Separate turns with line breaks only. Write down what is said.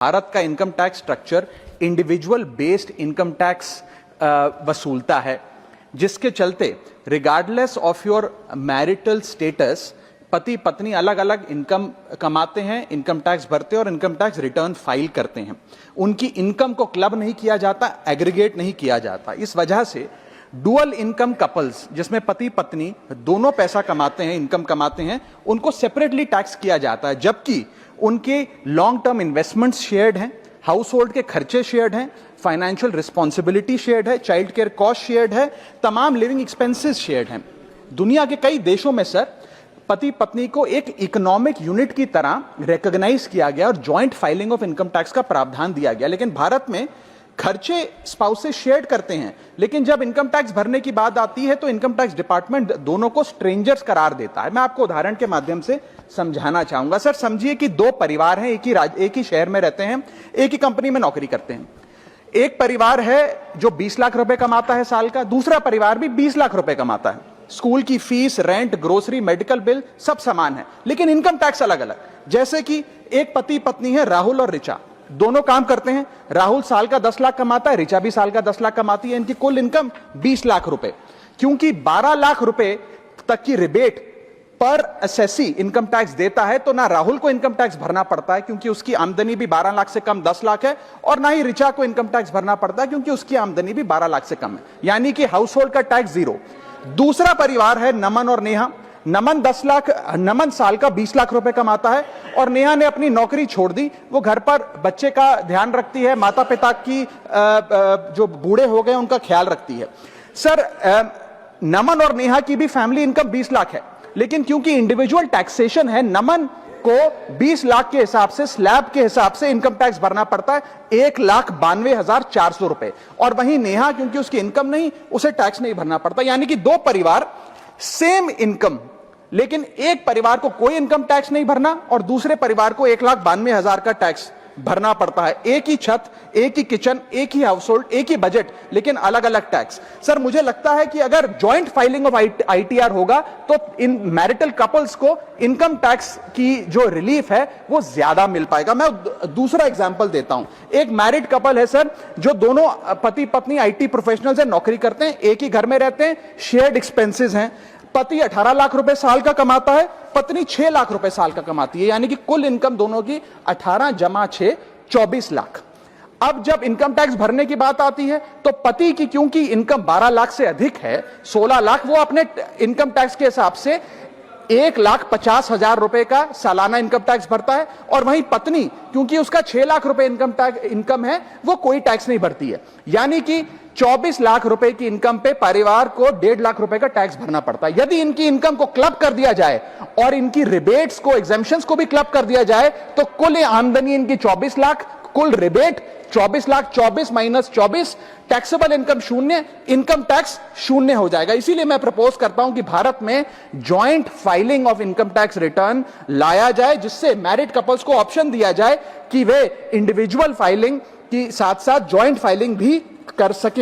भारत का income tax structure individual based income tax वसूलता है, जिसके चलते regardless of your marital status पति पत्नी अलग अलग इनकम कमाते हैं, इनकम टैक्स भरते हैं और इनकम टैक्स रिटर्न फाइल करते हैं। उनकी इनकम को क्लब नहीं किया जाता, एग्रीगेट नहीं किया जाता। इस वजह से डुअल इनकम कपल्स, जिसमें पति पत्नी दोनों पैसा कमाते हैं, इनकम कमाते हैं, उनको सेपरेटली टैक्स किया जाता है, जबकि उनके लॉन्ग टर्म इन्वेस्टमेंट्स शेयर्ड हैं, हाउस होल्ड के खर्चे शेयर्ड हैं, फाइनेंशियल रिस्पॉन्सिबिलिटी शेयर्ड है, चाइल्ड केयर कॉस्ट शेयर्ड है, तमाम लिविंग एक्सपेंसेस शेयर्ड हैं। दुनिया के कई देशों में सर पति पत्नी को एक इकोनॉमिक यूनिट की तरह रिकॉग्नाइज किया गया और joint filing of income tax का प्रावधान दिया गया। लेकिन भारत में खर्चे स्पाउसेस शेयर करते हैं, लेकिन जब इनकम टैक्स भरने की बात आती है तो इनकम टैक्स डिपार्टमेंट दोनों को स्ट्रेंजर्स करार देता है। मैं आपको उदाहरण के माध्यम से समझाना चाहूंगा। सर समझिए कि दो परिवार हैं, एक ही शहर में रहते हैं, एक ही कंपनी में नौकरी करते हैं। एक परिवार है जो 20 लाख रुपए कमाता है साल का, दूसरा परिवार भी 20 लाख रुपए कमाता है। स्कूल की fees, rent, grocery, medical bill सब समान है, लेकिन इनकम टैक्स अलग अलग। जैसे कि एक पति पत्नी है, राहुल और ऋचा, दोनों काम करते हैं। राहुल साल का 10 लाख कमाता है, ऋचा भी साल का 10 लाख कमाती है। इनकी कुल इनकम 20 लाख रुपए। क्योंकि 12 लाख रुपए तक की रिबेट पर असेसी इनकम टैक्स देता है, तो ना राहुल को इनकम टैक्स भरना पड़ता है क्योंकि उसकी आमदनी भी 12 लाख से कम 10 लाख है, और ना ही ऋचा को इनकम टैक्स भरना पड़ता है क्योंकि उसकी आमदनी भी 12 लाख से कम है, यानी कि हाउस होल्ड का टैक्स जीरो। दूसरा परिवार है नमन और नेहा। नमन साल का 20 लाख रुपए कमाता है और नेहा ने अपनी नौकरी छोड़ दी। वो घर पर बच्चे का ध्यान रखती है, माता पिता की जो बूढ़े हो गए उनका ख्याल रखती है। सर नमन और नेहा की भी फैमिली इनकम 20 लाख है, लेकिन क्योंकि इंडिविजुअल टैक्सेशन है, नमन को 20 लाख के हिसाब से, स्लैब के हिसाब से इनकम टैक्स भरना पड़ता है 1,92,400 रुपए, और वहीं नेहा क्योंकि उसकी इनकम नहीं, उसे टैक्स नहीं भरना पड़ता। यानी कि दो परिवार सेम इनकम, लेकिन एक परिवार को कोई इनकम टैक्स नहीं भरना और दूसरे परिवार को 1,92,000 का टैक्स भरना पड़ता है। एक ही छत, एक ही किचन, एक ही हाउस होल्ड, एक ही बजट, लेकिन अलग अलग टैक्स। सर मुझे लगता है कि अगर जॉइंट फाइलिंग ऑफ आईटीआर होगा तो इन मैरिटल कपल्स को इनकम टैक्स की जो रिलीफ है वो ज्यादा मिल पाएगा। मैं दूसरा एग्जांपल देता हूं। एक मैरिड कपल है सर, जो दोनों पति पत्नी आईटी प्रोफेशनल्स हैं, नौकरी करते हैं, एक ही घर में रहते हैं, शेयर्ड एक्सपेंसेस हैं। पति 18 लाख रुपए साल का कमाता है, पत्नी 6 लाख रुपए साल का कमाती है, यानी कि कुल इनकम दोनों की 18 जमा 6 24 लाख। अब जब इनकम टैक्स भरने की बात आती है तो पति की क्योंकि इनकम 12 लाख से अधिक है, 16 लाख, वो अपने इनकम टैक्स के हिसाब से 1,50,000 रुपए का सालाना इनकम टैक्स भरता है, और वहीं पत्नी क्योंकि उसका 6 लाख रुपए इनकम है, वो कोई टैक्स नहीं भरती है। यानी कि 24 लाख रुपए की इनकम पे परिवार को 1.5 लाख रुपए का टैक्स भरना पड़ता है। यदि इनकी इनकम को क्लब कर दिया जाए और इनकी रिबेट्स को, एग्जेम्पशंस को भी क्लब कर दिया जाए, तो कुल आमदनी इनकी 24 लाख, कुल rebate 24 lakh, 24 minus 24, taxable income शून्य, इनकम टैक्स शून्य हो जाएगा। इसीलिए मैं प्रपोज करता हूं कि भारत में joint filing of income tax return लाया जाए, जिससे मैरिड कपल्स को ऑप्शन दिया जाए कि वे इंडिविजुअल फाइलिंग के साथ साथ जॉइंट फाइलिंग भी कर सके।